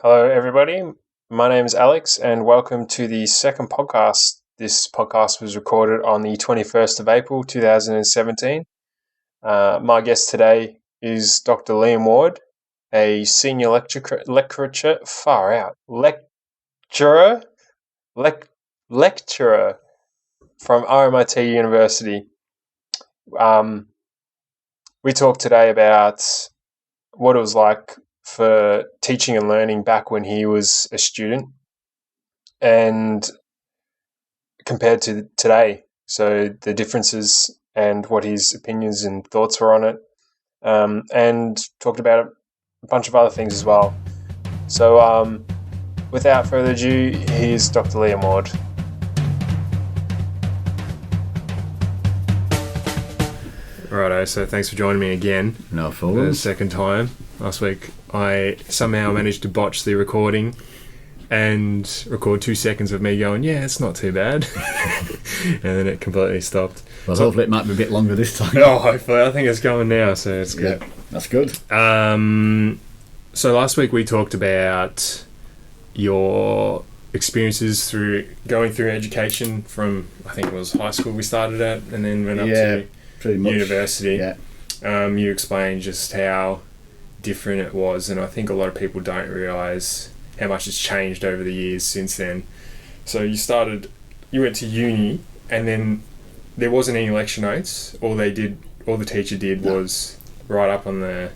Hello, everybody. My name is Alex, and welcome to the second podcast. This podcast was recorded on the 21st of April, 2017. My guest today is Dr. Liam Ward, a senior lecturer from RMIT University. We talked today about what it was like for teaching and learning back when he was a student and compared to today. So the differences and what his opinions and thoughts were on it, and talked about a bunch of other things as well. So without further ado, here's Dr. Liam Ward. Righto, so thanks for joining me again. No For the problem. second time. Last week I somehow managed to botch the recording and record 2 seconds of me going, yeah, it's not too bad. And then it completely stopped. Well, hopefully it might be a bit longer this time. Oh, hopefully. I think it's going now, so it's good. Yeah, that's good. So last week we talked about your experiences through going through education from, I think it was high school we started at, and then went up to pretty much. university. Yeah. You explained just how different it was, and I think a lot of people don't realise how much it's changed over the years since then. So you went to uni, and then there wasn't any lecture notes. All the teacher did was write up on the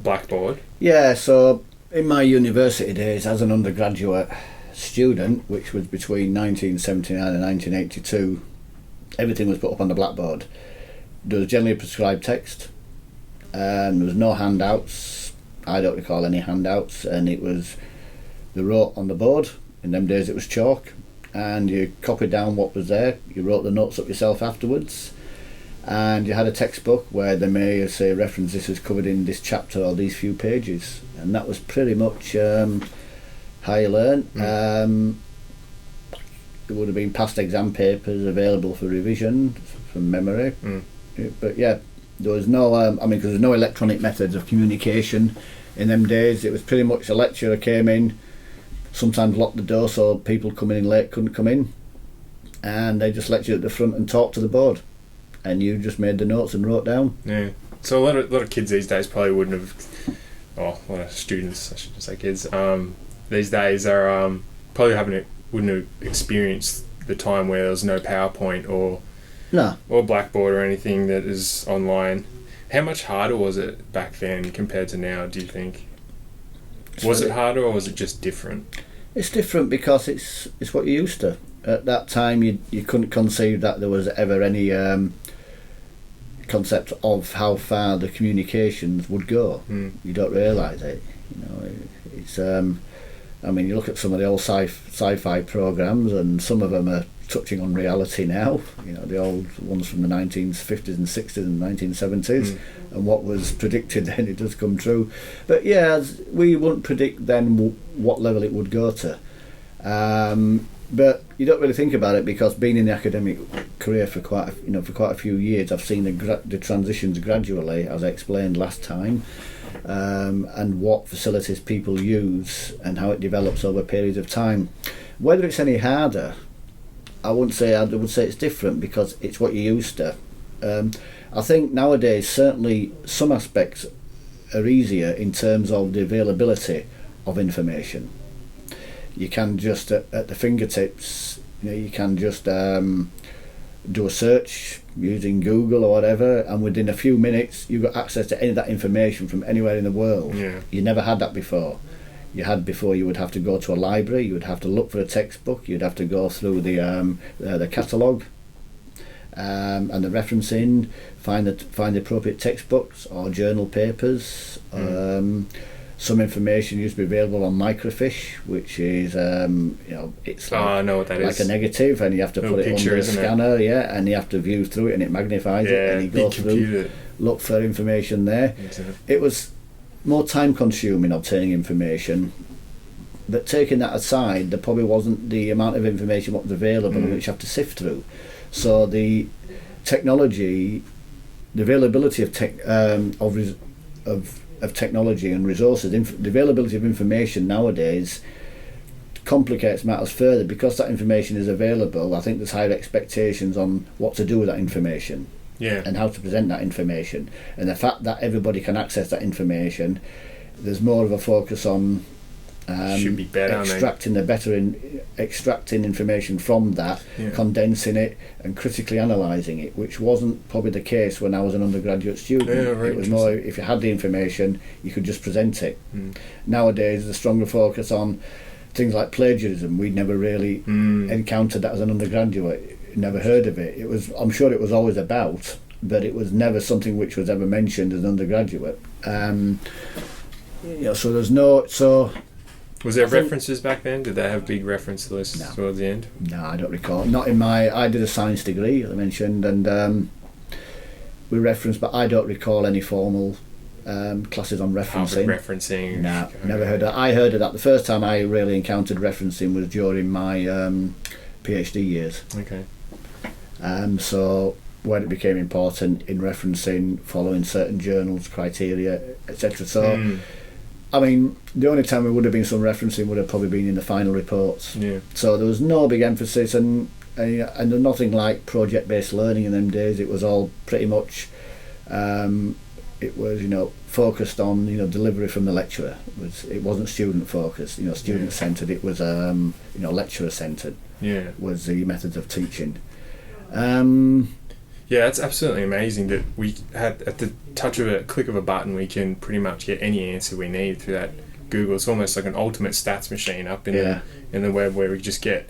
blackboard. Yeah, so in my university days as an undergraduate student, which was between 1979 and 1982, everything was put up on the blackboard. There was generally a prescribed text, and there was no handouts. I don't recall any handouts, and they wrote on the board. In them days it was chalk, and you copied down what was there. You wrote the notes up yourself afterwards, and you had a textbook where they may say reference this is covered in this chapter or these few pages, and that was pretty much how you learn. There would have been past exam papers available for revision from memory. But yeah, there was no, because there's no electronic methods of communication in them days. It was pretty much a lecturer came in, sometimes locked the door so people coming in late couldn't come in, and they just lectured at the front and talked to the board, and you just made the notes and wrote down. Yeah. So a lot of kids these days probably wouldn't have, a lot of students, I shouldn't say kids, these days are probably wouldn't have experienced the time where there was no PowerPoint or Blackboard or anything that is online. How much harder was it back then compared to now, do you think? Was it harder, or was it just different? It's different because it's what you're used to. At that time you couldn't conceive that there was ever any concept of how far the communications would go. You don't realise it. It's you look at some of the old sci-fi programs, and some of them are touching on reality now. The old ones from the 1950s and 60s and 1970s, and what was predicted then, it does come true. But yeah, we wouldn't predict then what level it would go to. But you don't really think about it, because being in the academic career for quite a few years, I've seen the transitions gradually, as I explained last time, and what facilities people use and how it develops over periods of time. Whether it's any harder, I would say it's different, because it's what you're used to. I think nowadays certainly some aspects are easier in terms of the availability of information. You can just at the fingertips, you can just do a search using Google or whatever, and within a few minutes you've got access to any of that information from anywhere in the world. Yeah. You never had that before. You would have to go to a library, you would have to look for a textbook, you'd have to go through the catalogue and the referencing, find the appropriate textbooks or journal papers. Some information used to be available on microfiche, which is it's like, I know what that like is. a negative, and you have to put it under a scanner, and you have to view through it, and it magnifies it, and you go through, look for information there. It was more time consuming obtaining information, but taking that aside, there probably wasn't the amount of information what was available which you have to sift through. So the technology, the availability of of technology and resources, the availability of information nowadays complicates matters further. Because that information is available, I think there's higher expectations on what to do with that information, and how to present that information. And the fact that everybody can access that information, there's more of a focus on should be better, extracting information from that, condensing it and critically analysing it, which wasn't probably the case when I was an undergraduate student. It was more, if you had the information, you could just present it. Nowadays there's a stronger focus on things like plagiarism. We'd never really encountered that as an undergraduate, never heard of it. I'm sure it was always about, but it was never something which was ever mentioned as an undergraduate. So there's no... Was there references back then? Did they have big reference lists towards the end? No, I don't recall. Not in I did a science degree, as I mentioned, and we referenced, but I don't recall any formal classes on referencing. Referencing. No, never heard of that. I heard of that. The first time I really encountered referencing was during my PhD years. Okay. So when it became important in referencing, following certain journals, criteria, etc. So... I mean, the only time there would have been some referencing would have probably been in the final reports. So there was no big emphasis, and nothing like project-based learning in them days. It was all pretty much, it was focused on delivery from the lecturer. It wasn't student focused, student centred. It was lecturer centred. Was the methods of teaching. Yeah, it's absolutely amazing that we had, at the touch of a click of a button, we can pretty much get any answer we need through that Google. It's almost like an ultimate stats machine up in the web, where we just get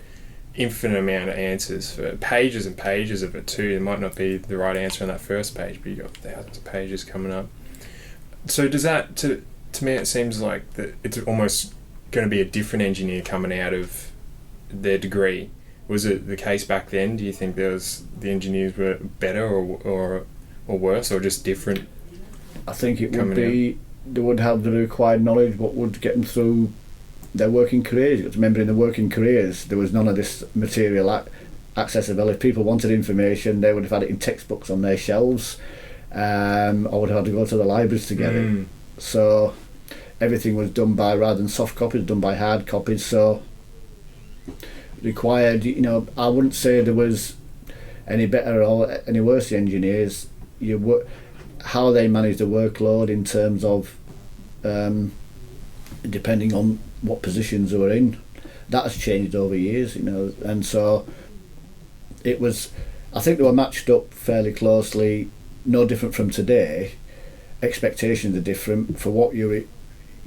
infinite amount of answers for pages and pages of it too. It might not be the right answer on that first page, but you've got thousands of pages coming up. So does that, to me, it seems like that it's almost going to be a different engineer coming out of their degree. Was it the case back then? Do you think the engineers were better or worse, or just different? I think it would be, they would have the required knowledge, what would get them through their working careers. Because remember, in the working careers, there was none of this material accessible. If people wanted information, they would have had it in textbooks on their shelves, or would have had to go to the libraries to get it. So everything was done by, rather than soft copies, done by hard copies. So required, I wouldn't say there was any better or any worse engineers. How they managed the workload in terms of depending on what positions they were in, that has changed over years, and so it was, I think they were matched up fairly closely, no different from today. Expectations are different for what you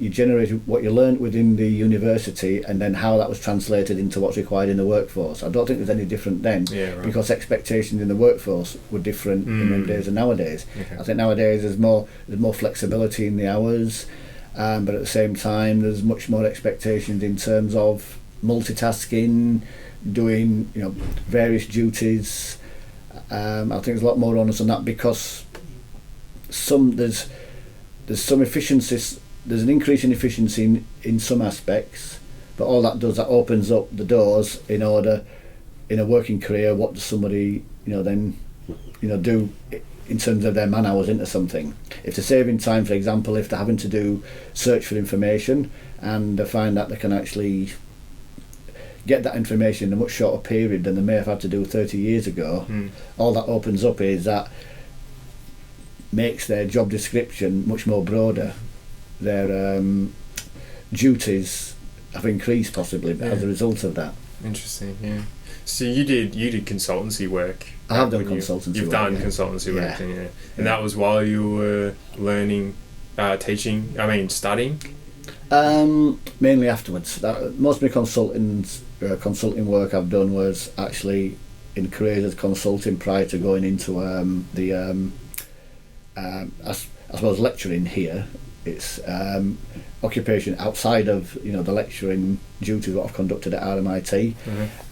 generated, what you learned within the university, and then how that was translated into what's required in the workforce. I don't think there's any different then, because expectations in the workforce were different in them days and nowadays. I think nowadays there's more flexibility in the hours, but at the same time there's much more expectations in terms of multitasking, doing various duties. I think there's a lot more onus on that, because there's some efficiencies. There's an increase in efficiency in some aspects, but all that does, that opens up the doors in order, in a working career, what does somebody then do in terms of their man hours into something. If they're saving time, for example, if they're having to do search for information and they find that they can actually get that information in a much shorter period than they may have had to do 30 years ago, all that opens up is that makes their job description much more broader. Their duties have increased possibly as a result of that. Interesting, yeah. So you did consultancy work. I have done consultancy work. You've done consultancy work, and that was while you were learning, studying? Mainly afterwards. Most of my consulting work I've done was actually in careers as consulting prior to going into I suppose lecturing here. It's occupation outside of the lecturing duties what I've conducted at RMIT.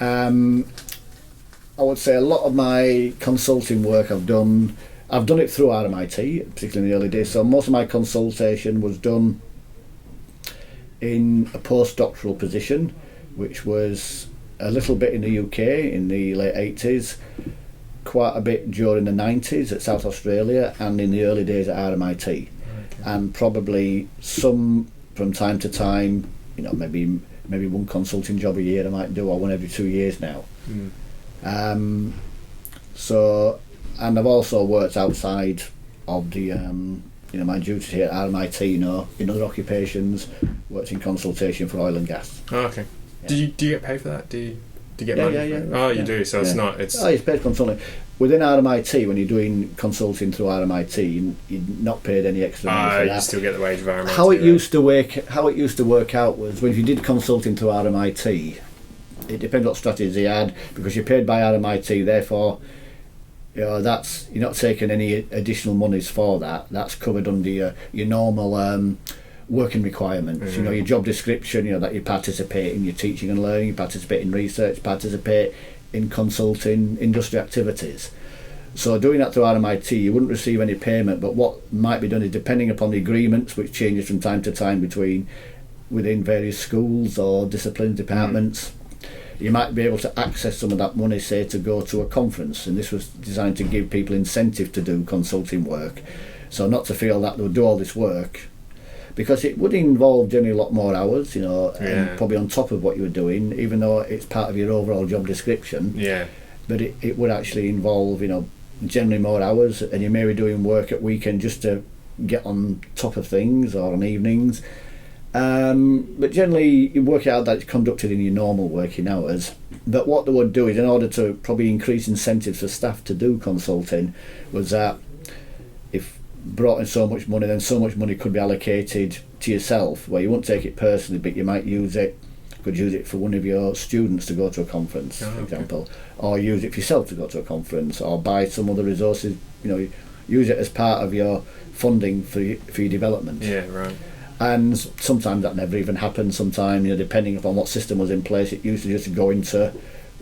I would say a lot of my consulting work I've done it through RMIT, particularly in the early days. So most of my consultation was done in a postdoctoral position, which was a little bit in the UK in the late 80s, quite a bit during the 90s at South Australia, and in the early days at RMIT. and probably some from time to time, maybe one consulting job a year I might do, or one every 2 years now. So, and I've also worked outside of the my duties here at RMIT, in other occupations, worked in consultation for oil and gas. Oh, okay. Yeah. Do you get paid for that? Do you get money? Yeah. Oh, you do. So it's it's paid consulting within RMIT. When you're doing consulting through RMIT, you're not paid any extra money for that. You still get the wage of RMIT. How it used to work out was when you did consulting through RMIT, it depends what strategies you had, because you're paid by RMIT. Therefore, you're not taking any additional monies for that. That's covered under your normal working requirements. Your job description. That you participate in your teaching and learning, you participate in research, participate in consulting, industry activities. So doing that through RMIT, you wouldn't receive any payment. But what might be done is, depending upon the agreements, which changes from time to time within various schools or discipline departments. You might be able to access some of that money, say, to go to a conference, and this was designed to give people incentive to do consulting work, so not to feel that they would do all this work, because it would involve generally a lot more hours, and probably on top of what you were doing, even though it's part of your overall job description. But it would actually involve, generally more hours, and you may be doing work at weekend just to get on top of things, or on evenings. But generally you work out that it's conducted in your normal working hours. But what they would do is, in order to probably increase incentives for staff to do consulting, was that if brought in so much money, then so much money could be allocated to yourself, where you won't take it personally, but you might use it for one of your students to go to a conference, for example, or use it for yourself to go to a conference, or buy some other resources, use it as part of your funding for your development. And sometimes that never even happened. Sometimes, depending upon what system was in place, it used to just go into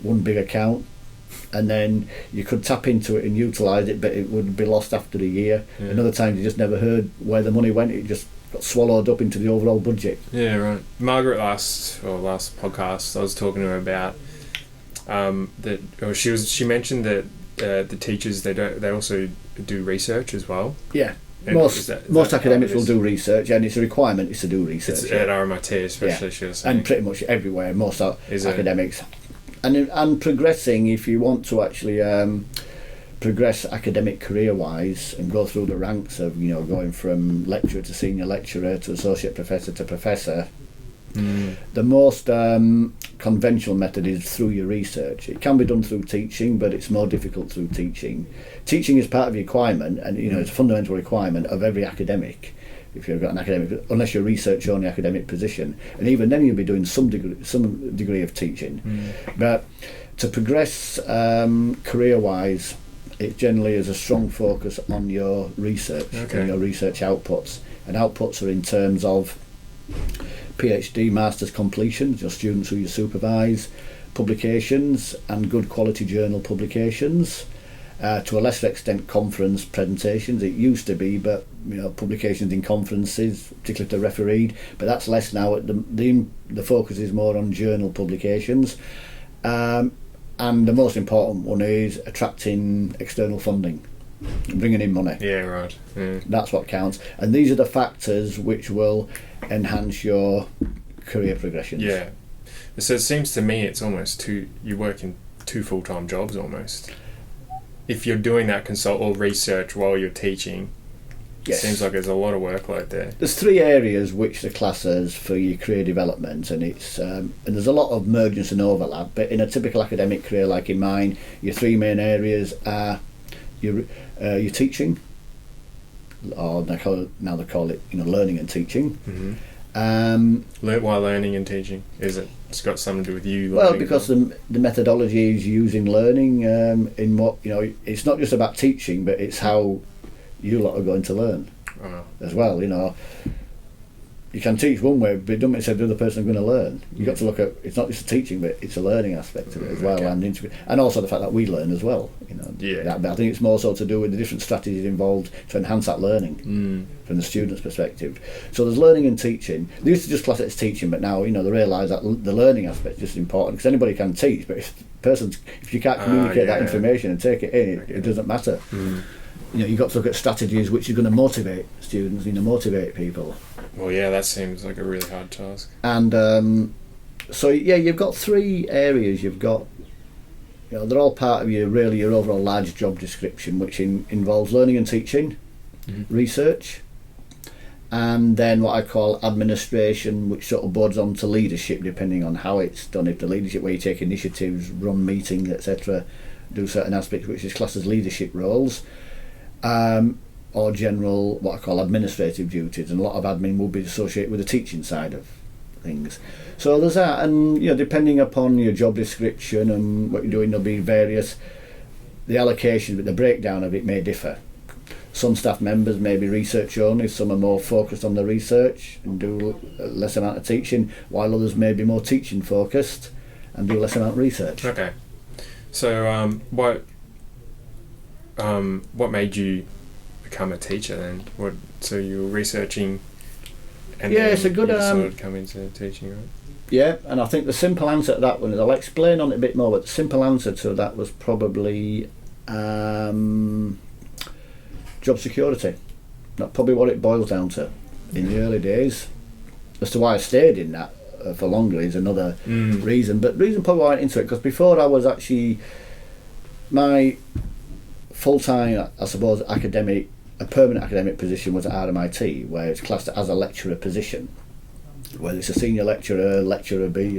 one big account, and then you could tap into it and utilise it, but it would be lost after a year. Another time you just never heard where the money went. It just got swallowed up into the overall budget. Margaret last podcast, I was talking to her about she mentioned that the teachers, they also do research as well. Most academics will do research, and it's a requirement to do research. It's at RMIT especially, she was saying. And pretty much everywhere, most academics. And progressing, if you want to actually progress academic career-wise and go through the ranks of, going from lecturer to senior lecturer to associate professor to professor, the most conventional method is through your research. It can be done through teaching, but it's more difficult through teaching. Teaching is part of your requirement, and it's a fundamental requirement of every academic. If you've got an academic, unless you're a research-only academic position, and even then you'll be doing some degree of teaching. But to progress career-wise, it generally is a strong focus on your research and your research outputs. And outputs are in terms of PhD, master's completions, your students who you supervise, publications and good quality journal publications, to a lesser extent conference presentations. It used to be, but publications in conferences, particularly to refereed, but that's less now. The focus is more on journal publications, and the most important one is attracting external funding, bringing in money. That's what counts, and these are the factors which will enhance your career progressions. So it seems to me it's almost you work in two full-time jobs almost. If you're doing that consult or research while you're teaching, it seems like there's a lot of workload there. There's three areas which the class has for your career development, and it's and there's a lot of mergence and overlap. But in a typical academic career like in mine, your three main areas are your teaching, or now they call it learning and teaching. Why learning and teaching? Is it? It's got something to do with you. Well, because the methodology is used in learning. In what it's not just about teaching, but it's how you lot are going to learn as well. You can teach one way, but it doesn't say the other person is going to learn. You've got to look at, it's not just a teaching, but it's a learning aspect of it as well, and also the fact that we learn as well. But I think it's more so to do with the different strategies involved to enhance that learning from the student's perspective. So there's learning and teaching. They used to just class it as teaching, but now they realise that the learning aspect is just important, because anybody can teach, but if you can't communicate that information and take it in, it doesn't matter. you've got to look at strategies which are going to motivate students, motivate people. Well, yeah, that seems like a really hard task. And so you've got three areas. You've got, they're all part of your overall large job description, which involves learning and teaching, research, and then what I call administration, which sort of boards on to leadership, depending on how it's done. If the leadership, where you take initiatives, run meetings, etc., do certain aspects which is classed as leadership roles, or general, what I call administrative duties, and a lot of admin will be associated with the teaching side of things. So there's that, and depending upon your job description and what you're doing, there'll be the allocation, but the breakdown of it may differ. Some staff members may be research only, some are more focused on the research and do less amount of teaching, while others may be more teaching focused and do less amount of research. Okay. So what made you become a teacher then? So you were researching and then it's a good you sort of come into teaching, right? Yeah, and I think the simple answer to that one is, I'll explain on it a bit more, but the simple answer to that was probably job security. That's probably what it boils down to in the early days. As to why I stayed in that for longer is another reason, but the reason probably why I went into it, because before I was actually, my full-time, I suppose, a permanent academic position was at RMIT, where it's classed as a lecturer position, whether it's a senior lecturer, lecturer B,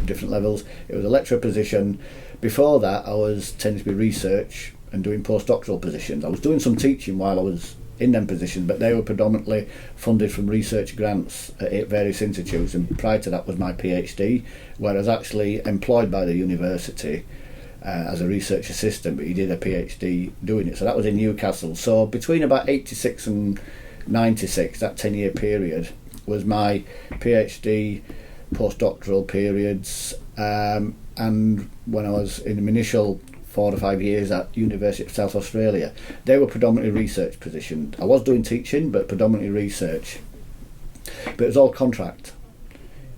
different levels. It was a lecturer position. Before that, I was tending to be research and doing postdoctoral positions. I was doing some teaching while I was in them positions, but they were predominantly funded from research grants at various institutes, and prior to that was my PhD, where I was actually employed by the university as a research assistant, but he did a PhD doing it. So that was in Newcastle. So between about 86 and 96, that 10-year period, was my PhD postdoctoral periods, and when I was in the initial 4 to 5 years at University of South Australia, they were predominantly research positioned. I was doing teaching, but predominantly research. But it was all contract.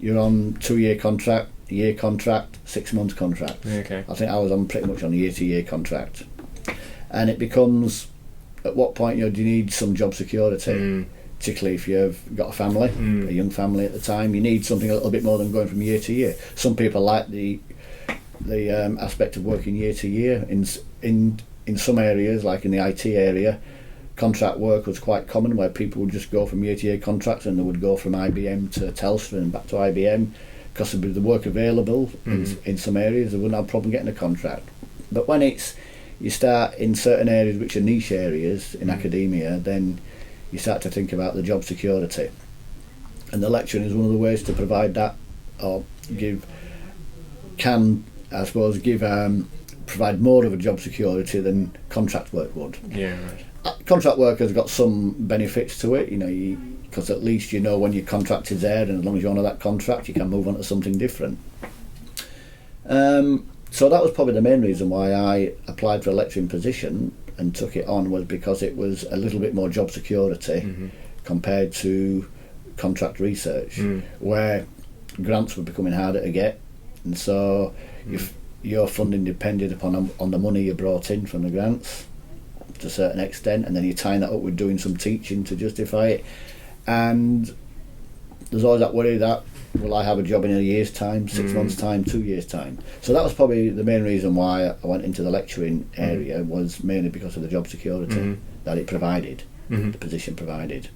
You're on 2-year contract, year contract, 6 months contract. Okay. I think I was on pretty much on a year-to-year contract, and it becomes, at what point do you need some job security? Particularly if you've got a family, a young family at the time, you need something a little bit more than going from year to year. Some people like the aspect of working year to year. In some areas, like in the IT area, contract work was quite common, where people would just go from year to year contracts, and they would go from IBM to Telstra and back to IBM, because of the work available in some areas. They wouldn't have a problem getting a contract. But when you start in certain areas which are niche areas in academia, then you start to think about the job security, and the lecturing is one of the ways to provide that, or provide more of a job security than contract work would. Yeah, right. Contract work has got some benefits to it, because at least when your contract is there, and as long as you honour that contract, you can move on to something different. So that was probably the main reason why I applied for a lecturing position and took it on, was because it was a little bit more job security compared to contract research, where grants were becoming harder to get, and so your funding depended upon on the money you brought in from the grants to a certain extent, and then you tie that up with doing some teaching to justify it. And there's always that worry that, will I have a job in a year's time, 6 months' time, 2 years' time? So that was probably the main reason why I went into the lecturing area, was mainly because of the job security that it provided, the position provided.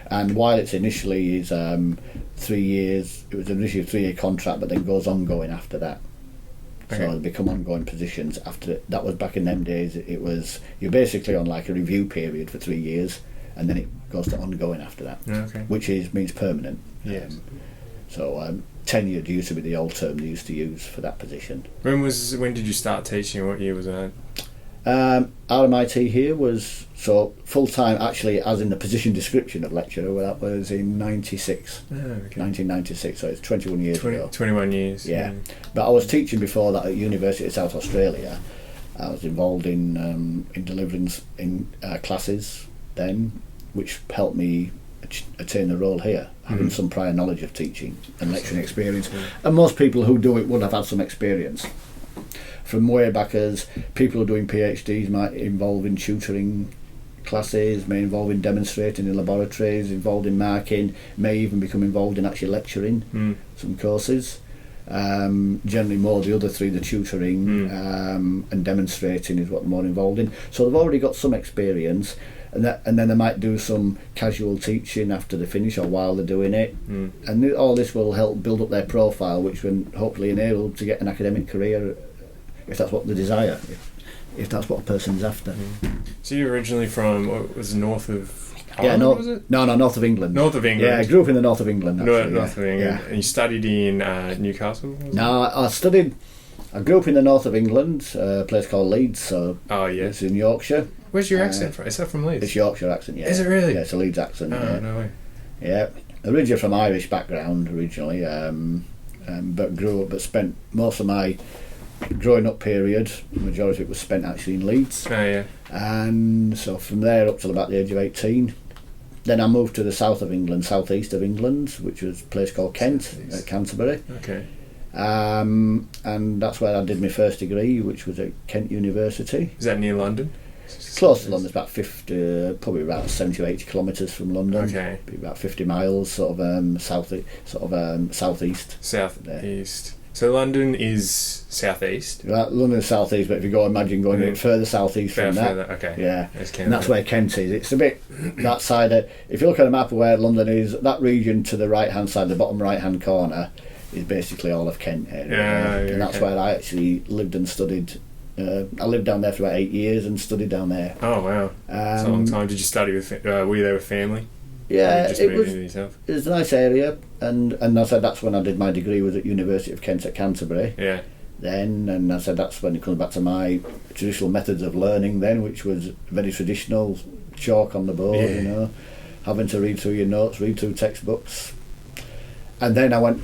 And while it's initially is 3 years, it was initially a 3-year contract, but then goes ongoing after that. Okay. So they become ongoing positions after that. Was back in them days. It was, you're basically on like a review period for 3 years, and then it goes to ongoing after that, which means permanent. Yes. So tenured used to be the old term they used to use for that position. When did you start teaching? What year was that? RMIT here was full time, actually, as in the position description of lecturer. Well, that was in 96, 1996. So it's 21 years ago. 21 years. Yeah, but I was teaching before that at University of South Australia. I was involved in delivering classes then, which helped me attain the role here, having some prior knowledge of teaching and lecturing experience. And most people who do it would have had some experience. from way back as people who are doing PhDs might involve in tutoring classes, may involve in demonstrating in laboratories, involved in marking, may even become involved in actually lecturing some courses. Generally more the other three, the tutoring and demonstrating is what they're more involved in. So they've already got some experience, and then they might do some casual teaching after they finish or while they're doing it. And all this will help build up their profile, which will hopefully enable them to get an academic career if that's what they desire, if that's what a person's after. So you're originally from, what was it, north of Ireland, was it? No, north of England. North of England. Yeah, I grew up in the north of England. Actually, north of England. Yeah. And you studied in Newcastle? No, I grew up in the north of England, a place called Leeds. So it's in Yorkshire. Where's your accent from? Is that from Leeds? It's Yorkshire accent, yeah. Is it really? Yeah, it's a Leeds accent. Oh, no way. Yeah, originally from Irish background originally, but spent most of my growing up period, the majority of it was spent actually in Leeds. Oh, yeah. And so from there up till about the age of 18. Then I moved to the south of England, southeast of England, which was a place called Kent, at Canterbury. Okay. And that's where I did my first degree, which was at Kent University. Is that near London? Close to London, it's about 50, probably about 70 or 80 kilometres from London. Okay. About 50 miles, southeast. Southeast. So London is southeast. Right, London's southeast, but if you imagine going a bit further southeast from that. Further, okay. Yeah, and that's where Kent is. It's a bit that side. If you look at a map of where London is, that region to the right hand side, the bottom right hand corner, is basically all of Kent area. And that's where I actually lived and studied. I lived down there for about 8 years and studied down there. Oh wow, that's a long time. Did you study with? Were you there with family? Yeah, it was a nice area, and I said that's when I did my degree, was at University of Kent at Canterbury. Yeah. Then, and I said that's when it comes back to my traditional methods of learning then, which was very traditional, chalk on the board, having to read through your notes, read through textbooks. And then I went,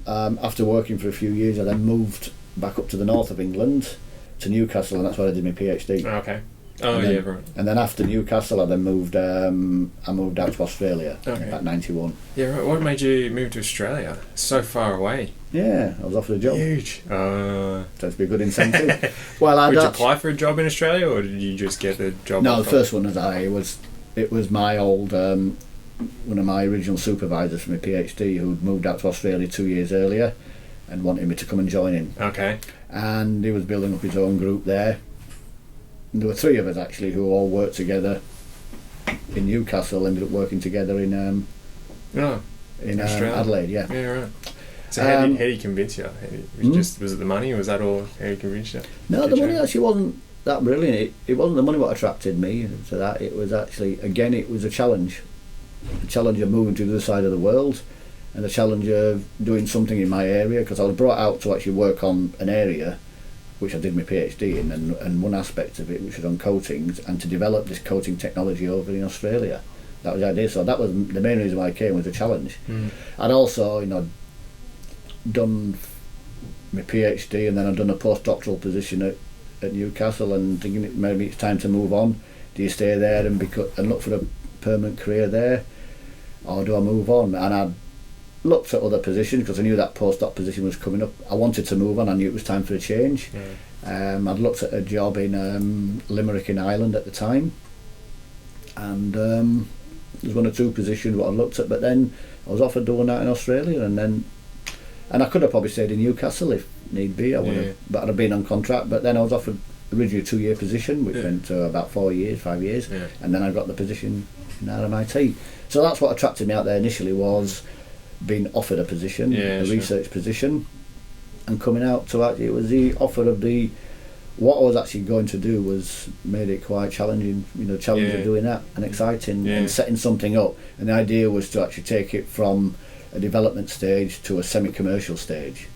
after working for a few years, I then moved back up to the north of England, to Newcastle, and that's where I did my PhD. Okay. Right. And then after Newcastle, I then moved. I moved out to Australia. About 91. Yeah, right. What made you move to Australia? So far away. Yeah, I was offered a job. Huge. So it's be a good incentive. Well, did you apply for a job in Australia, or did you just get the job? No, the first one was my old one of my original supervisors from my PhD who'd moved out to Australia 2 years earlier, and wanted me to come and join him. Okay. And he was building up his own group there. There were three of us actually who all worked together in Newcastle, ended up working together in Adelaide. Yeah. Yeah, right. So how did he convince you? Was it the money, or was that all how he convinced you? No, the money actually wasn't that brilliant. It wasn't the money what attracted me to that. It was actually, again, it was a challenge of moving to the other side of the world, and the challenge of doing something in my area, because I was brought out to actually work on an area which I did my PhD in, and one aspect of it which was on coatings, and to develop this coating technology over in Australia. That was the idea. So that was the main reason why I came, was a challenge. I'd also, done my PhD, and then I'd done a postdoctoral position at Newcastle, and thinking maybe it's time to move on. Do you stay there and look for a permanent career there, or do I move on? And I'd looked at other positions because I knew that postdoc position was coming up. I wanted to move on. I knew it was time for a change. I'd looked at a job in Limerick in Ireland at the time, and there's one or two positions what I looked at, but then I was offered doing that in Australia, and I could have probably stayed in Newcastle if need be. I would have, but I'd have been on contract. But then I was offered originally a 2-year position, which went to about 5 years, and then I got the position in RMIT. So that's what attracted me out there initially, was being offered a position, a research position, and coming out to it was the offer of what I was actually going to do was made it quite challenging, of doing that, and exciting, and setting something up. And the idea was to actually take it from a development stage to a semi-commercial stage.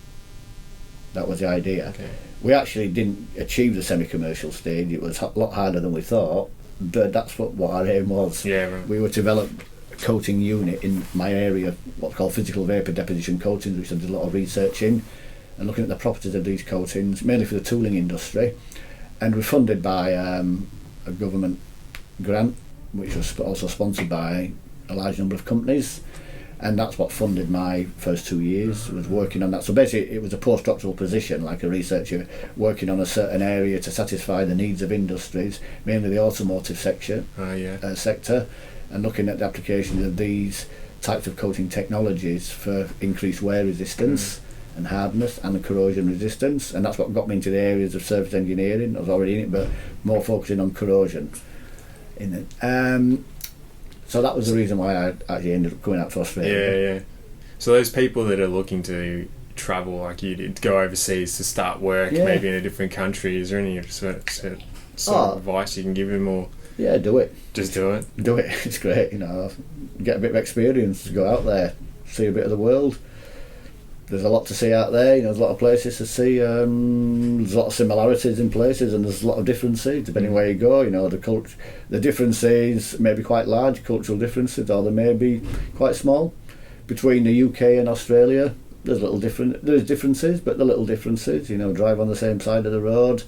That was the idea. Okay. We actually didn't achieve the semi-commercial stage. It was a lot harder than we thought, but that's what our aim was. Yeah, right. We were to develop coating unit in my area, what's called physical vapour deposition coatings, which I did a lot of research in, and looking at the properties of these coatings, mainly for the tooling industry. And we're funded by a government grant, which was also sponsored by a large number of companies. And that's what funded my first 2 years, was working on that. So basically it was a postdoctoral position, like a researcher working on a certain area to satisfy the needs of industries, mainly the automotive sector, and looking at the application of these types of coating technologies for increased wear resistance and hardness and corrosion resistance. And that's what got me into the areas of surface engineering. I was already in it, but more focusing on corrosion in it. So that was the reason why I actually ended up coming out to Australia. Yeah. So those people that are looking to travel like you did, go overseas to start work, maybe in a different country, is there any sort of advice you can give them? Or yeah, do it. Just do it. Do it. It's great. Get a bit of experience, go out there, see a bit of the world. There's a lot to see out there. There's a lot of places to see. There's a lot of similarities in places, and there's a lot of differences depending where you go. The differences may be quite large, cultural differences, or they may be quite small. Between the UK and Australia, there's differences, but the little differences. Drive on the same side of the road,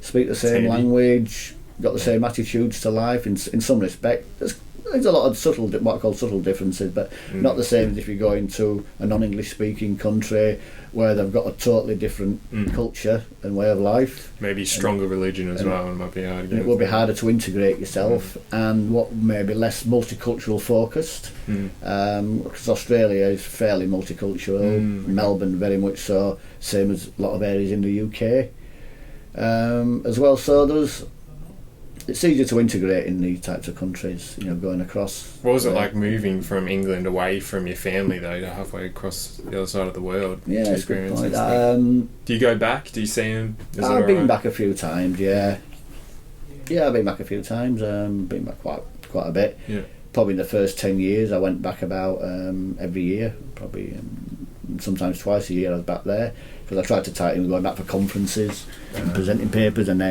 speak the same language, got the same attitudes to life in some respect. There's a lot of what I call subtle differences, but not the same as if you go into a non-English speaking country where they've got a totally different culture and way of life. Maybe stronger religion as well. It might be hard. It will be harder to integrate yourself, and what may be less multicultural focused. Because Australia is fairly multicultural. Melbourne very much so, same as a lot of areas in the UK as well. So it's easier to integrate in these types of countries, going across. What was it like moving from England away from your family, though, halfway across the other side of the world? Yeah, it's a good point. Do you go back? Do you see them? I've been back a few times, yeah. Yeah, I've been back a few times. Been back quite a bit. Yeah. Probably in the first 10 years, I went back about every year, probably sometimes twice a year I was back there, because I tried to tie it in going back for conferences and presenting papers, and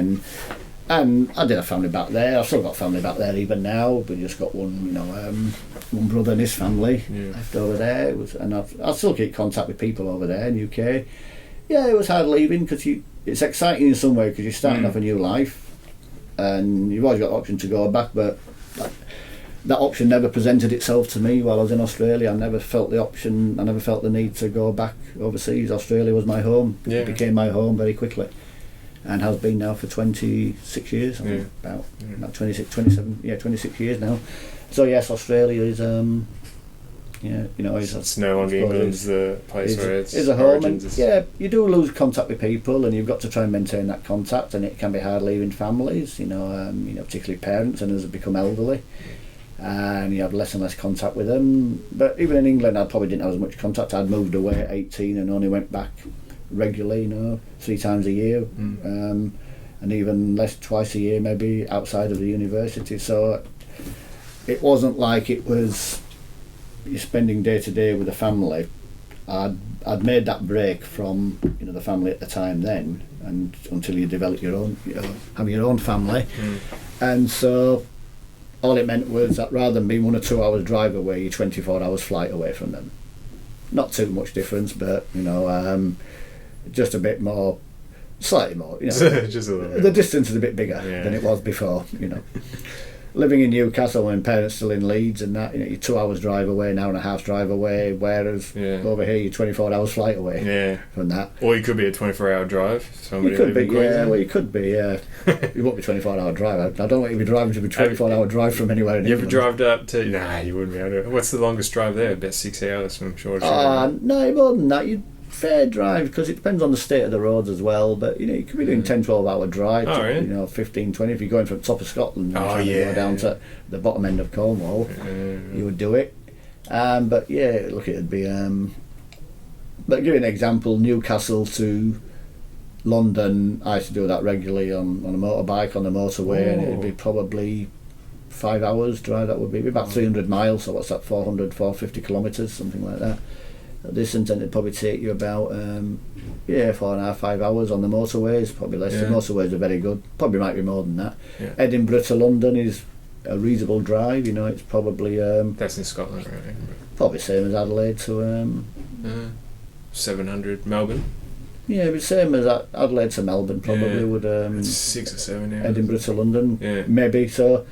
I did have family back there. I've still got family back there even now. We just got one brother and his family left over there. And I still keep contact with people over there in the UK. Yeah, it was hard leaving because it's exciting in some way because you're starting off a new life, and you've always got the option to go back. But that option never presented itself to me while I was in Australia. I never felt the option. I never felt the need to go back overseas. Australia was my home. Yeah. It became my home very quickly. And has been now for 26 years, I think, about 26 years now. So yes, Australia is, it's no longer England's the place where it's a home. And, you do lose contact with people, and you've got to try and maintain that contact, and it can be hard leaving families, particularly parents, and as they become elderly, and you have less and less contact with them. But even in England, I probably didn't have as much contact. I'd moved away at 18 and only went back regularly, 3 times a year, and even less, twice a year maybe, outside of the university. So it wasn't like it was you're spending day to day with the family. I'd made that break from the family at the time then, and until you develop your own, have your own family, and so all it meant was that rather than being 1 or 2 hours drive away, you're 24 hours flight away from them. Not too much difference, but just a bit more, slightly more. Just a little bit. The distance is a bit bigger than it was before. Living in Newcastle when parents still in Leeds and that, you're 2 hours drive away, an hour and a half drive away. Whereas over here, you're 24 hours flight away from that. Or you could be a 24-hour drive. You could be, you could be, You won't be 24-hour drive. I don't want you to be driving to be 24-hour drive from anywhere in England. You ever drove up to? Nah, you wouldn't be able to. What's the longest drive there? About 6 hours, I'm sure. No, more than that. Fair drive, because it depends on the state of the roads as well, but you could be doing 10-12 hour drive to, 15-20 if you're going from the top of Scotland and go down to the bottom end of Cornwall, you would do it. But it'd be but give you an example, Newcastle to London, I used to do that regularly on a motorbike on the motorway, and it'd be probably 5 hours drive. That would be about 300 miles, so what's that, 450 kilometres, something like that. This intent would probably take you about 4.5, 5 hours on the motorways, probably less. The motorways are very good, probably might be more than that. Edinburgh to London is a reasonable drive, it's probably that's in Scotland, right? Edinburgh. Probably same as Adelaide to 700 Melbourne. Yeah, but same as Adelaide to Melbourne probably would 6 or 7 hours. Edinburgh to London maybe. So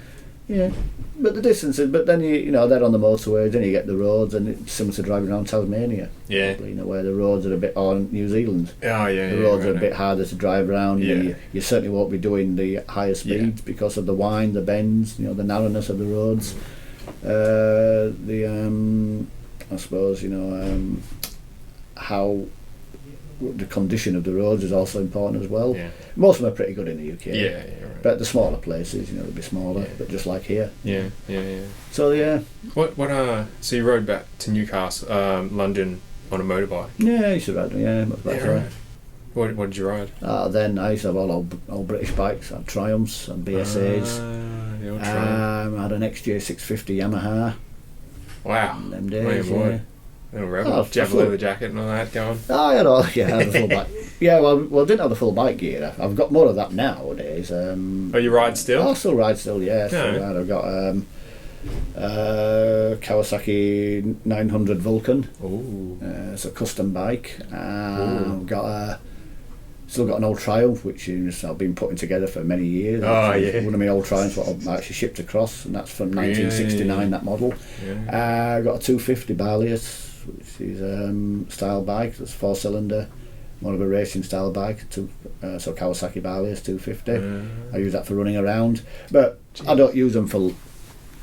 Yeah. But the distances, but then they're on the motorway, then you get the roads, and it's similar to driving around Tasmania. Yeah. Probably, where the roads are a bit, or New Zealand. Oh, yeah. The roads are a bit harder to drive around. Yeah. You certainly won't be doing the higher speeds because of the wind, the bends, the narrowness of the roads. I suppose, how the condition of the roads is also important as well. Yeah. Most of them are pretty good in the UK. Yeah, right. But the smaller places, they'll be smaller, but just like here. Yeah. So, yeah. So you rode back to Newcastle, London on a motorbike? Yeah, I used to ride, Right. What did you ride? Then I used to have all old British bikes. I had Triumphs and BSAs. The old Triumph. I had an XJ650 Yamaha. Wow. In them days, yeah. Little rebel. Did you have a leather jacket and all that going? I had all, I had the full bike. Yeah, well, I didn't have the full bike gear. I've got more of that nowadays. You ride still? I still ride still, yeah. I've got Kawasaki 900 Vulcan. Ooh. It's a custom bike. I've still got an old Triumph, which I've been putting together for many years. Oh, yeah. One of my old Triumphs what I actually shipped across, and that's from 1969, that model. Yeah. I've got a 250 Barlius, which is style bike. It's 4-cylinder, more of a racing style bike. So Kawasaki Barlius 250. I use that for running around, but I don't use them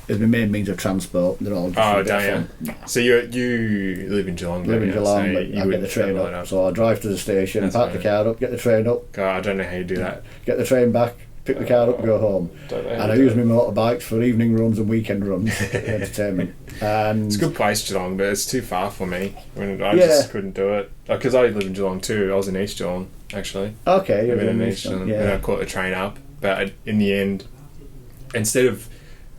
as my main means of transport. They're all just damn. So you live in Geelong? Live in Geelong, but I get the train up. So I drive to the station, park the car up, get the train up. God, I don't know how you do that. Get the train back, pick the car up, go home. And I use my motorbikes for evening runs and weekend runs for entertainment. And it's a good place, Geelong, but it's too far for me. I just couldn't do it. Because I live in Geelong too. I was in East Geelong, actually. Okay, you're in East Geelong. And I caught the train up. But in the end,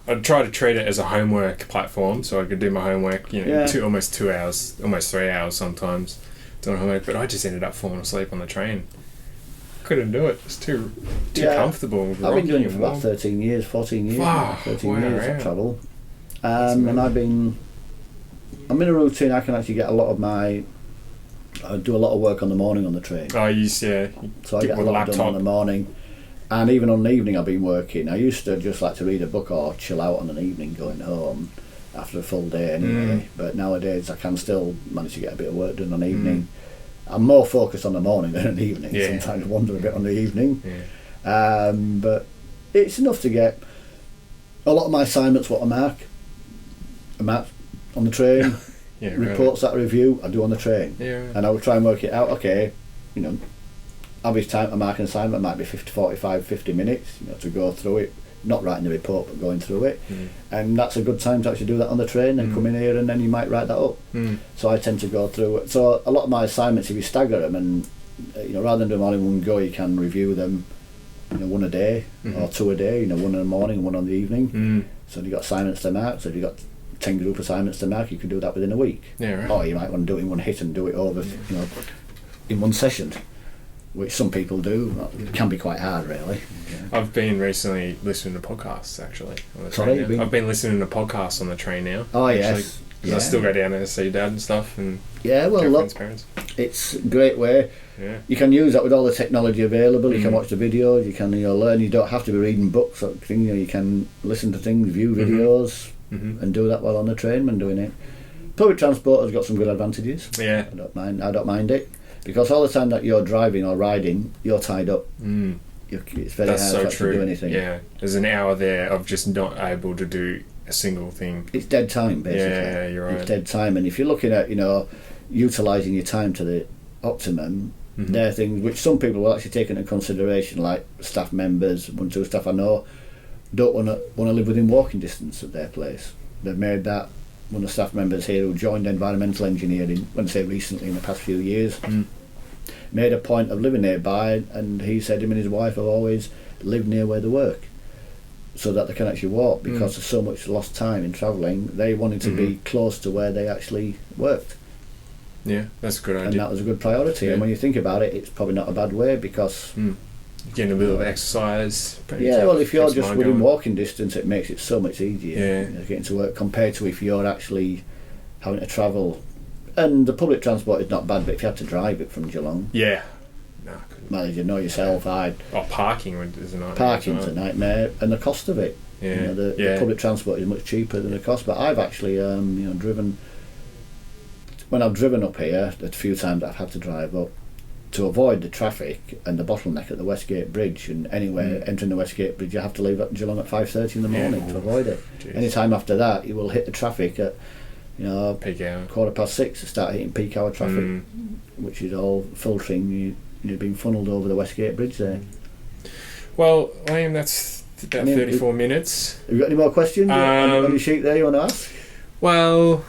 I'd try to treat it as a homework platform, so I could do my homework, almost 2 hours, almost 3 hours sometimes doing homework. But I just ended up falling asleep on the train. Couldn't do it. It's too comfortable. I've been doing it for about 13 years, 14 years. Wow, 13 years of travel. And I'm in a routine. I can actually get I do a lot of work on the morning on the train. Oh, so I get a lot done on the morning. And even on the evening I've been working. I used to just like to read a book or chill out on an evening going home after a full day anyway. But nowadays I can still manage to get a bit of work done on the evening. I'm more focused on the morning than on the evening. Sometimes I wander a bit on the evening. But it's enough to get a lot of my assignments what I mark on the train. Reports that I review I do on the train. And I will try and work it out. Okay, average time to mark an assignment might be 50 minutes, to go through it, not writing the report but going through it. And that's a good time to actually do that on the train and come in here and then you might write that up. So I tend to go through it. So a lot of my assignments, if you stagger them and rather than do them all in one go, you can review them one a day or two a day, one in the morning and one on the evening. So you've got assignments to mark, so if you've got 10 group assignments to mark, you can do that within a week. Or you might want to do it in one hit and do it over in one session, which some people do. It can be quite hard, really. I've been recently listening to podcasts, actually. On the Sorry, train now. I've been listening to podcasts on the train now. Oh, actually, yes. Because I still go down there to see Dad and stuff. And look, parents. It's a great way. You can use that with all the technology available. You can watch the videos, you can learn. You don't have to be reading books or things. You can listen to things, view videos, and do that while on the train when doing it. Public transport has got some good advantages. I don't mind it. Because all the time that you're driving or riding, you're tied up. It's very hard to do anything. Yeah, there's an hour there of just not able to do a single thing. It's dead time, basically. Yeah, you're right. It's dead time, and if you're looking at utilising your time to the optimum, there are things which some people will actually take into consideration, like staff members, 1 or 2 staff I know, don't want to live within walking distance of their place. They've made that. One of the staff members here who joined environmental engineering, when I say recently, in the past few years, made a point of living nearby, and he said him and his wife have always lived near where they work so that they can actually walk because there's so much lost time in travelling. They wanted to be close to where they actually worked. Yeah, that's a good idea. And that was a good priority. And when you think about it, it's probably not a bad way because getting a bit of exercise. Well, if you're just within walking distance, it makes it so much easier getting to work compared to if you're actually having to travel. And the public transport is not bad, but if you had to drive it from Geelong, no, I couldn't. well, as you know yourself, parking is a nightmare. Parking's a nightmare, and the cost of it. Yeah. The public transport is much cheaper than the cost. But I've actually driven. When I've driven up here, the few times I've had to drive up to avoid the traffic and the bottleneck at the Westgate Bridge, and anywhere entering the Westgate Bridge, you have to leave at Geelong at 5:30 in the morning to avoid it. Jeez. Any time after that, you will hit the traffic at peak hour, 6:15 to start hitting peak hour traffic, which is all filtering. You're being funneled over the Westgate Bridge there. Well, Liam, that's about 34 minutes. Have you got any more questions on your sheet there you want to ask? Well,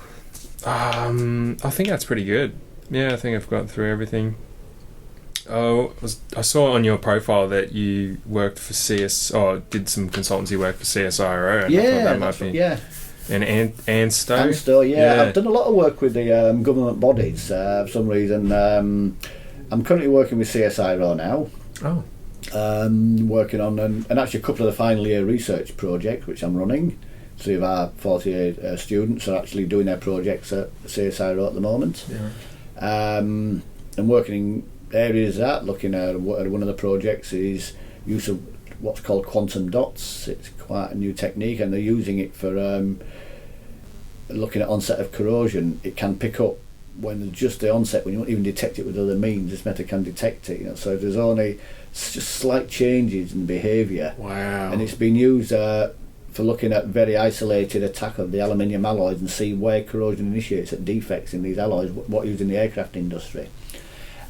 I think that's pretty good. Yeah, I think I've got through everything. I saw on your profile that you worked for did some consultancy work for CSIRO. And I thought that might be an ANSTO. ANSTO, yeah. I've done a lot of work with the government bodies for some reason. I'm currently working with CSIRO now. Oh. Working on and actually a couple of the final year research projects which I'm running. 3 of our 48 students are actually doing their projects at CSIRO at the moment. Yeah. I'm working in areas that looking at one of the projects is use of what's called quantum dots. It's quite a new technique, and they're using it for looking at onset of corrosion. It can pick up when just the onset, when you won't even detect it with other means. This method can detect it. So if there's only just slight changes in behaviour. Wow. And it's been used for looking at very isolated attack of the aluminium alloys and see where corrosion initiates at defects in these alloys, what used in the aircraft industry.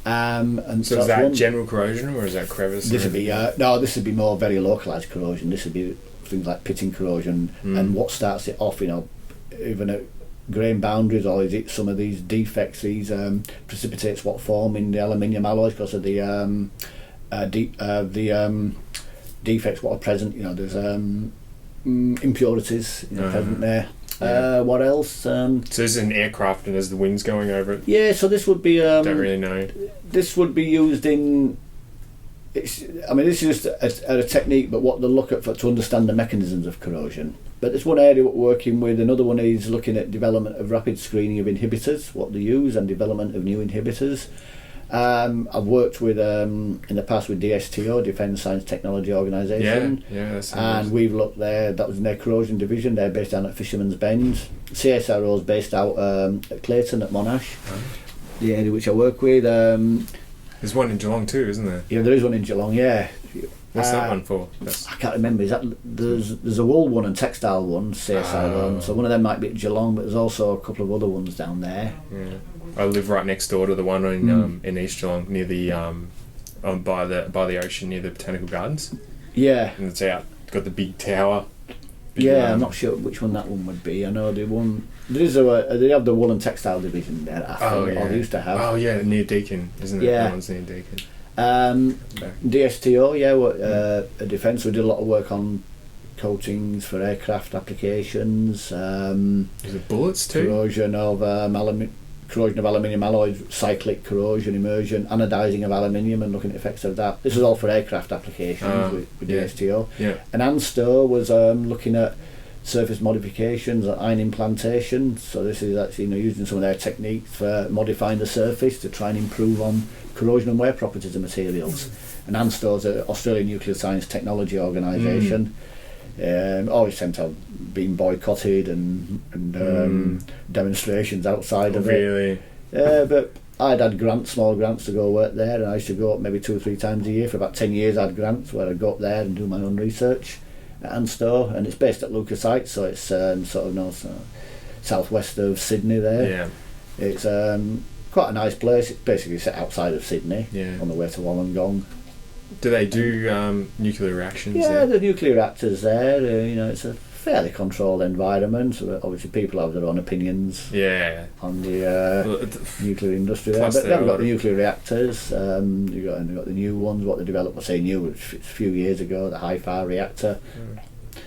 And so is that general corrosion, or is that crevice? This would be this would be more very localised corrosion. This would be things like pitting corrosion, and what starts it off. Even at grain boundaries, or is it some of these defects? These precipitates what form in the aluminium alloys because of the defects what are present. There's impurities present there. What else? So this is an aircraft, and there's the winds going over it. Yeah, so this would be. Don't really know. This would be used in. This is just a technique, but what they look at to understand the mechanisms of corrosion. But there's one area we're working with. Another one is looking at development of rapid screening of inhibitors, what they use, and development of new inhibitors. I've worked with in the past with DSTO, Defence Science Technology Organisation. And we've looked there. That was in their corrosion division. They're based down at Fisherman's Bend. CSIRO is based out at Clayton at Monash, the area which I work with. There's one in Geelong too, isn't there? Yeah, there is one in Geelong. Yeah. What's that one for? I can't remember. Is that there's a wool one and textile one, CSIRO. So one of them might be at Geelong, but there's also a couple of other ones down there. Yeah. I live right next door to the one in East Geelong, near the by the ocean, near the Botanical Gardens. Yeah. And it's got the big tower. I'm not sure which one that one would be. I know the one. They have the wool and textile division there. Or they used to have. Oh yeah, near Deakin, isn't it? Yeah. That one's near Deakin. DSTO, a defence. We did a lot of work on coatings for aircraft applications. Is it bullets too? Corrosion of aluminium alloys, cyclic corrosion, immersion, anodising of aluminium, and looking at effects of that. This is all for aircraft applications with DSTO. Yeah. And ANSTO was looking at surface modifications, ion implantation. So this is actually using some of their techniques for modifying the surface to try and improve on corrosion and wear properties of materials. And ANSTO is an Australian Nuclear Science Technology Organisation. Always seem to have been boycotted and demonstrations outside of it. Really? But I'd had small grants to go work there, and I used to go up maybe 2 or 3 times a year. For about 10 years I had grants where I'd go up there and do my own research at ANSTO, and it's based at Lucasite, so it's sort of southwest of Sydney there. Yeah. It's quite a nice place. It's basically set outside of Sydney on the way to Wollongong. Do they do nuclear reactions? Yeah, the nuclear reactors there. It's a fairly controlled environment. So obviously, people have their own opinions. Yeah. On the nuclear industry there, but they've got the nuclear reactors. You've got the new ones. What they developed, I say new, a few years ago, the high-fire reactor.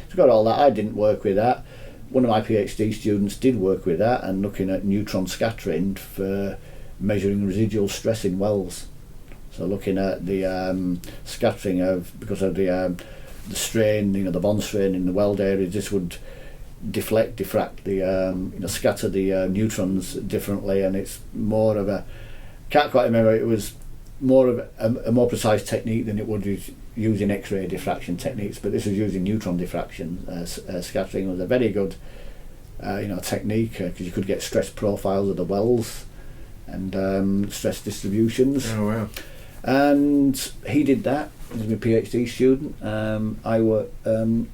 It's got all that. I didn't work with that. One of my PhD students did work with that and looking at neutron scattering for measuring residual stress in wells. So looking at the scattering because of the strain, the bond strain in the weld areas, this would diffract the scatter the neutrons differently, and it's more of a, can't quite remember, it was more of a more precise technique than it would use using X-ray diffraction techniques, but this is using neutron diffraction. Scattering was a very good technique, because you could get stress profiles of the wells and stress distributions. Oh wow! And he did that. He was my PhD student.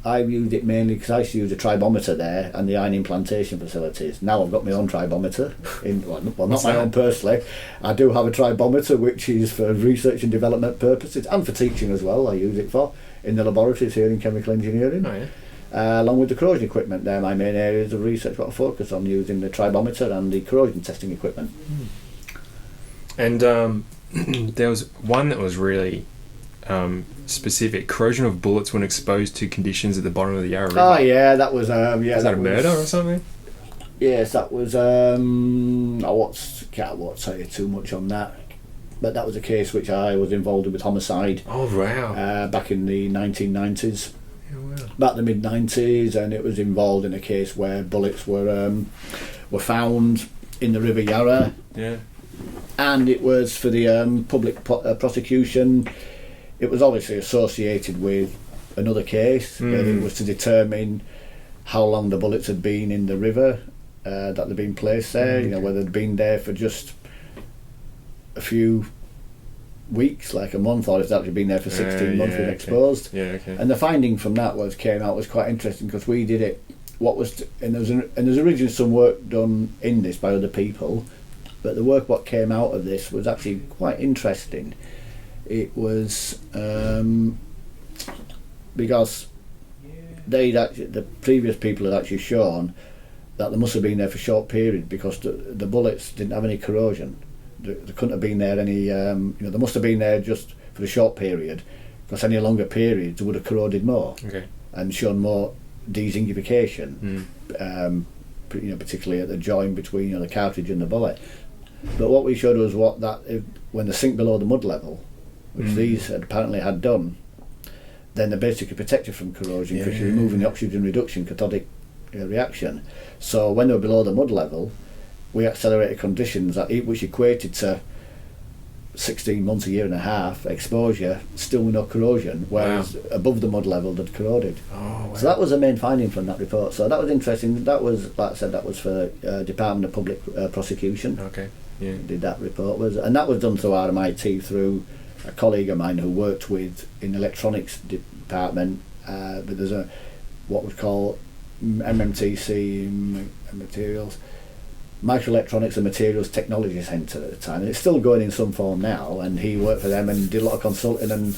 I used it mainly because I used to use a tribometer there and the ion implantation facilities. Now I've got my own tribometer. Not my own personally. I do have a tribometer which is for research and development purposes and for teaching as well. I use it for in the laboratories here in chemical engineering. Oh yeah. Along with the corrosion equipment, they're my main areas of research. What I focus on using the tribometer and the corrosion testing equipment. And there was one that was really specific: corrosion of bullets when exposed to conditions at the bottom of the Yarra River. Oh yeah, that was Was that a murder or something? Yes, that was. Can't tell you too much on that, but that was a case which I was involved in with homicide. Oh wow! Back in the 1990s. Yeah, wow. Back in the mid 90s, and it was involved in a case where bullets were found in the River Yarra. Yeah. And it was for the public prosecution. It was obviously associated with another case, but it was to determine how long the bullets had been in the river that they'd been placed there. You know, whether they'd been there for just a few weeks, like a month, or if they'd actually been there for 16 months and exposed. Yeah, okay. And the finding from that was quite interesting, because we did it. There's originally some work done in this by other people. But the work what came out of this was actually quite interesting. It was because the previous people had actually shown that they must have been there for a short period, because the bullets didn't have any corrosion. They couldn't have been there any. They must have been there just for a short period, because any longer periods would have corroded more and shown more dezingification. Particularly at the join between the cartridge and the bullet. But what we showed was when they sink below the mud level, which these apparently had done, then they're basically protected from corrosion, because you're removing the oxygen reduction cathodic reaction. So when they were below the mud level, we accelerated conditions which equated to 16 months, a year and a half exposure, still with no corrosion, whereas above the mud level they'd corroded. Oh, wow. So that was the main finding from that report. So that was interesting. That was, like I said, that was for Department of Public Prosecution. Okay. Yeah. Did that report and that was done through RMIT, through a colleague of mine who worked in electronics department. But there's a what we call MMTC materials. Microelectronics and Materials Technology Centre at the time, and it's still going in some form now, and he worked for them and did a lot of consulting, and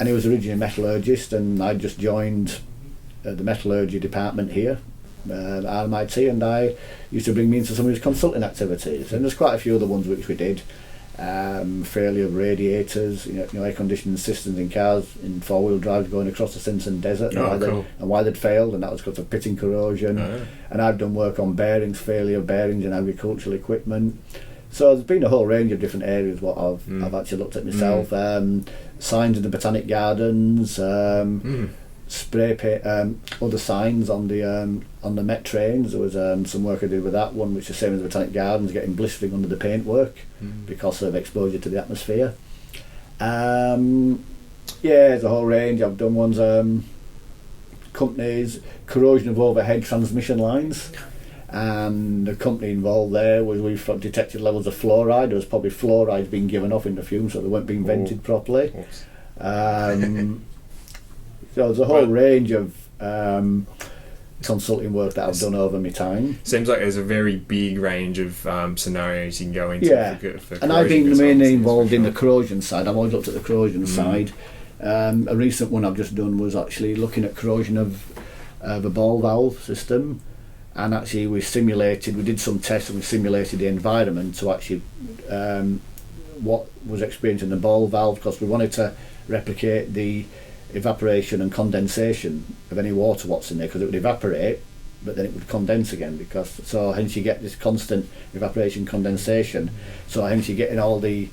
he was originally a metallurgist, and I just joined the metallurgy department here at RMIT, and I used to bring me into some of his consulting activities, and there's quite a few other ones which we did. Failure of radiators, air conditioning systems in cars in 4-wheel drives going across the Simpson Desert, and why they'd failed, and that was because of pitting corrosion. And I've done work on bearings, failure of bearings in agricultural equipment. So there's been a whole range of different areas what I've actually looked at myself. Signs in the botanic gardens, spray paint, other signs on the Met trains. There was some work I did with that one, which is the same as the botanic gardens, getting blistering under the paintwork because of exposure to the atmosphere. There's a whole range. I've done ones, companies, corrosion of overhead transmission lines, and the company involved there was we've detected levels of fluoride. There was probably fluoride being given off in the fumes, so they weren't being vented properly. So there's a whole range of consulting work that I've done over my time. Seems like there's a very big range of scenarios you can go into. For and I've been mainly involved in the corrosion side. I've always looked at the corrosion side. A recent one I've just done was actually looking at corrosion of the ball valve system, and actually we did some tests and we simulated the environment to actually what was experienced in the ball valve, because we wanted to replicate the evaporation and condensation of any water what's in there, because it would evaporate but then it would condense again, so hence you get this constant evaporation condensation, so hence you're getting all the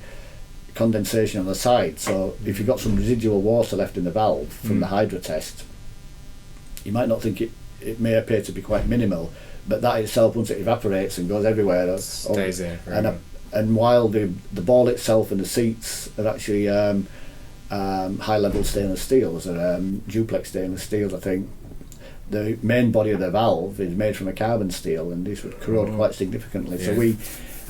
condensation on the side. So if you've got some residual water left in the valve from the hydro test, you might not think it may appear to be quite minimal, but that itself, once it evaporates and goes everywhere, stays there and and while the ball itself and the seats are actually high level stainless steels, or duplex stainless steels, I think the main body of the valve is made from a carbon steel, and this would corrode quite significantly. So we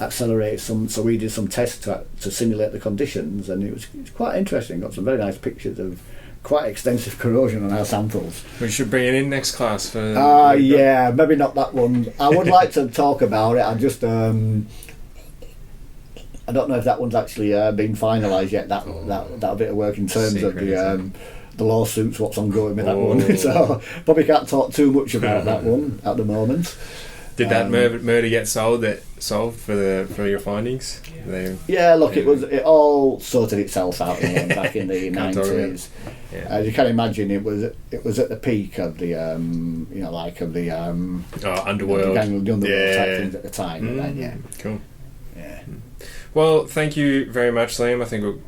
accelerated some. So we did some tests to simulate the conditions, and it was quite interesting. Got some very nice pictures of quite extensive corrosion on our samples. We should bring it in next class for. Yeah, maybe not that one. I would like to talk about it. I just I don't know if that one's actually been finalised yet. That bit of work in terms of the lawsuits, what's ongoing with that one. So probably can't talk too much about that one at the moment. Did that murder get solved for your findings? Yeah, look, it all sorted itself out back in the 90s. Yeah. As you can imagine, it was at the peak of the underworld, type things at the time. Cool. Yeah. Well, thank you very much, Liam. I think we'll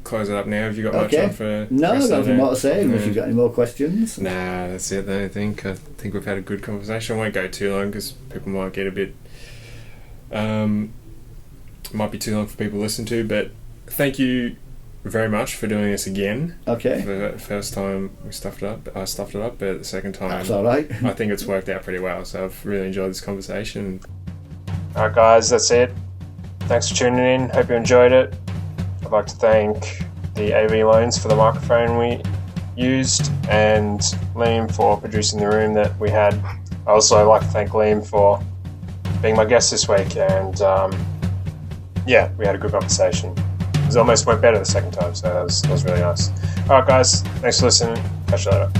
close it up now. Have you got much on for? No, I've got nothing more to say. Unless you've got any more questions. Nah, that's it. I think we've had a good conversation. I won't go too long because people might get a bit. Might be too long for people to listen to, but thank you very much for doing this again. Okay. For the first time I stuffed it up, but the second time that's all right. I think it's worked out pretty well. So I've really enjoyed this conversation. All right, guys, that's it. Thanks for tuning in. Hope you enjoyed it. I'd like to thank the AV Loans for the microphone we used, and Liam for producing the room that we had. I also like to thank Liam for being my guest this week, and we had a good conversation. It almost went better the second time, so that was really nice. Alright guys, thanks for listening. Catch you later.